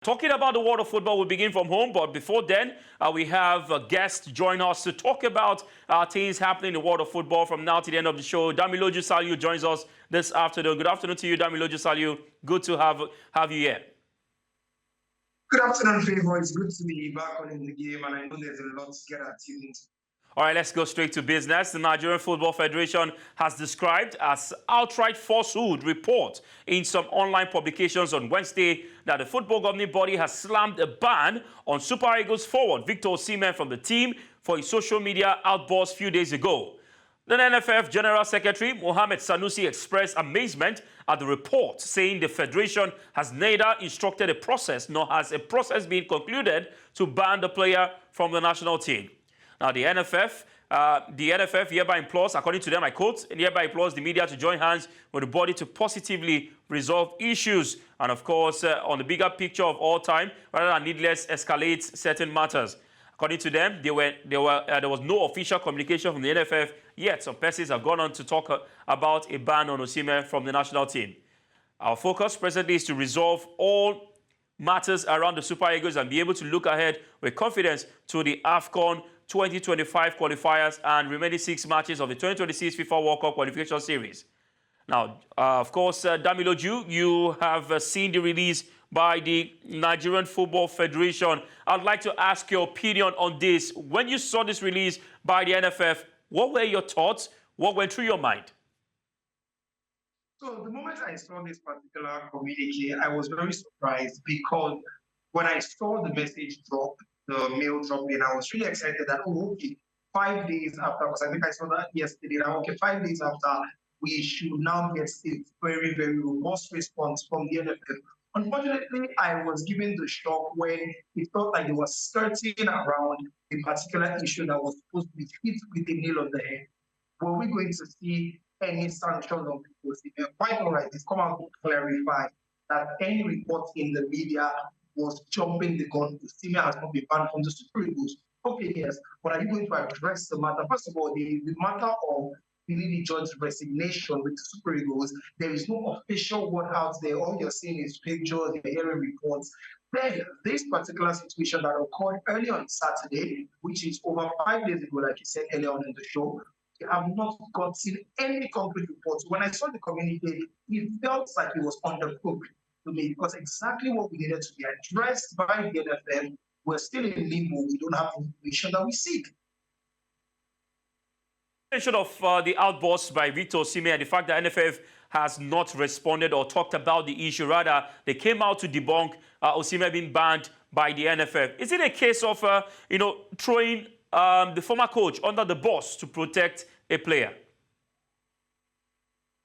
Talking about the world of football, we begin from home, but before then, we have a guest join us to talk about things happening in the world of football from now to the end of the show. Damiloju Saliu joins us this afternoon. Good afternoon to you, Damiloju Saliu. Good to have you here. Good afternoon, Favor. It's good to be back on in the game, and I know there's a lot to get at you. All right, let's go straight to business. The Nigerian Football Federation has described as outright falsehood report in some online publications on Wednesday that the football governing body has slammed a ban on Super Eagles forward Victor Osimhen from the team for his social media outburst a few days ago. The NFF General Secretary Mohammed Sanusi expressed amazement at the report, saying the Federation has neither instructed a process nor has a process been concluded to ban the player from the national team. Now, the NFF hereby implores, according to them, I quote, hereby implores the media to join hands with the body to positively resolve issues and, of course, on the bigger picture of all time, rather than needless escalate certain matters. According to them, there was no official communication from the NFF, yet some persons have gone on to talk about a ban on Osimhen from the national team. Our focus presently is to resolve all matters around the Super Eagles and be able to look ahead with confidence to the AFCON 2025 qualifiers and remaining 6 matches of the 2026 FIFA World Cup qualification series. Now, of course, Damiloju, you have seen the release by the Nigerian Football Federation. I'd like to ask your opinion on this. When you saw this release by the NFF, what were your thoughts? What went through your mind? So the moment I saw this particular communique, I was very surprised because when I saw the message drop, the mail drop in, I was really excited that, oh, okay, 5 days after, because I think I saw that yesterday, that, okay, 5 days after, we should now get a very, very robust response from the NFF. Unfortunately, I was given the shock when it felt like they were skirting around a particular issue that was supposed to be hit with a nail on the head. Were we going to see any sanctions on people? They're quite all right. They've come out to clarify that any report in the media was jumping the gun. Osimhen has not been banned from the Super Eagles. Okay, yes, but are you going to address the matter? First of all, the matter of Billy John's resignation with the Super Eagles, there is no official word out there. All you're seeing is pictures, you're hearing reports. Then this particular situation that occurred early on Saturday, which is over 5 days ago, like you said earlier on in the show, I have not gotten any concrete reports. When I saw the communique, it felt like it was undercooked to me because exactly what we needed to be addressed by the NFF, we're still in limbo. We don't have the information that we seek. Mention of the outburst by Victor Osimhen and the fact that NFF has not responded or talked about the issue. Rather, they came out to debunk Osimhen being banned by the NFF. Is it a case of, throwing the former coach under the bus to protect a player?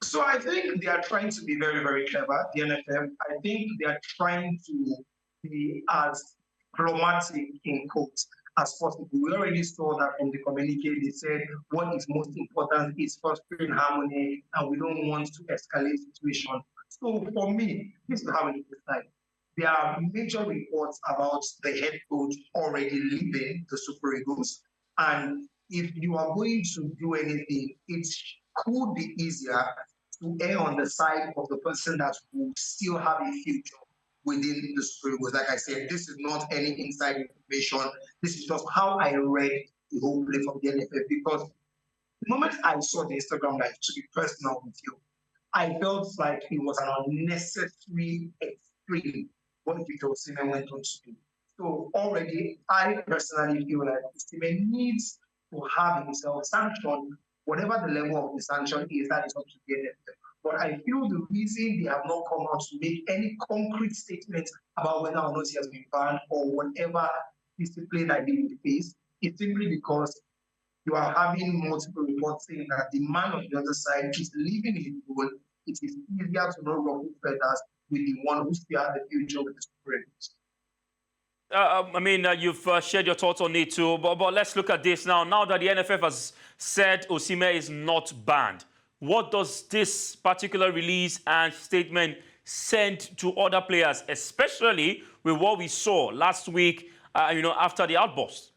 So I think they are trying to be very, very clever, the NFF. I think they are trying to be as diplomatic in quotes as possible. We already saw that from the communique. They said what is most important is fostering harmony and we don't want to escalate situation. So for me, this is how it is like. There are major reports about the head coach already leaving the Super Eagles. And if you are going to do anything, it could be easier to err on the side of the person that will still have a future within the Super Eagles. Like I said, this is not any inside information. This is just how I read the whole play from the NFF. Because the moment I saw the Instagram live, to be personal with you, I felt like it was an unnecessary extreme what Victor Osimhen went on to do. So already, I personally feel like Osimhen needs to have himself sanctioned. Whatever the level of the sanction is, that is up to the NFF. But I feel the reason they have not come out to make any concrete statements about whether or not he has been banned or whatever discipline that he will face is simply because you are having multiple reports saying that the man on the other side is leaving his role. It is easier to not ruffle feathers with the one who still has the future with the Super Eagles. You've shared your thoughts on it too, but let's look at this now. Now that the NFF has said Osimhen is not banned, what does this particular release and statement send to other players, especially with what we saw last week, after the outburst?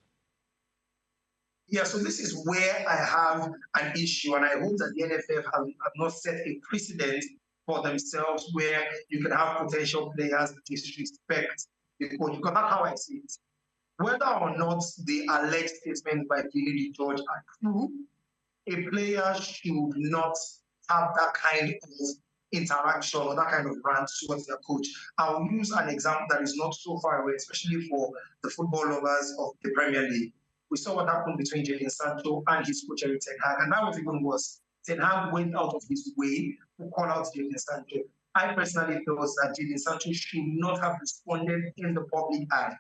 Yeah, so this is where I have an issue, and I hope that the NFF have not set a precedent for themselves where you can have potential players disrespect the coach, because that's how I see it. Whether or not the alleged statements by the lady judge are true, a player should not have that kind of interaction or that kind of rant towards their coach. I'll use an example that is not so far away, especially for the football lovers of the Premier League. We saw what happened between Jadon Sancho and his coach Enitan Obadina, and that was even worse. Ten Hag went out of his way to call out Jadon Sancho. I personally feel that Jadon Sancho should not have responded in the public eye.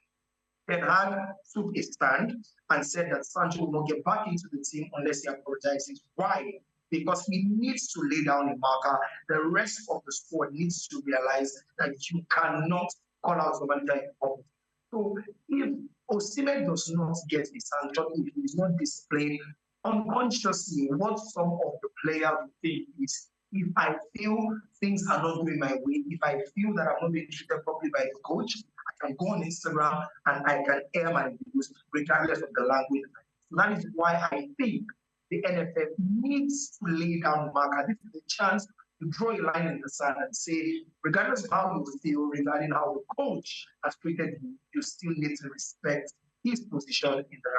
Ten Hag took a stand and said that Sancho will not get back into the team unless he apologizes. Why? Because he needs to lay down a marker. The rest of the squad needs to realize that you cannot call out your manager in public. So if Osimhen does not get a sanction, if he is not displaying unconsciously what some of the players think is, if I feel things are not going my way, if I feel that I'm not being treated properly by the coach, I can go on Instagram and I can air my views regardless of the language. So that is why I think the NFF needs to lay down marker. This is a chance to draw a line in the sand and say, regardless of how you feel regarding how the coach has treated you, you still need to respect his position in the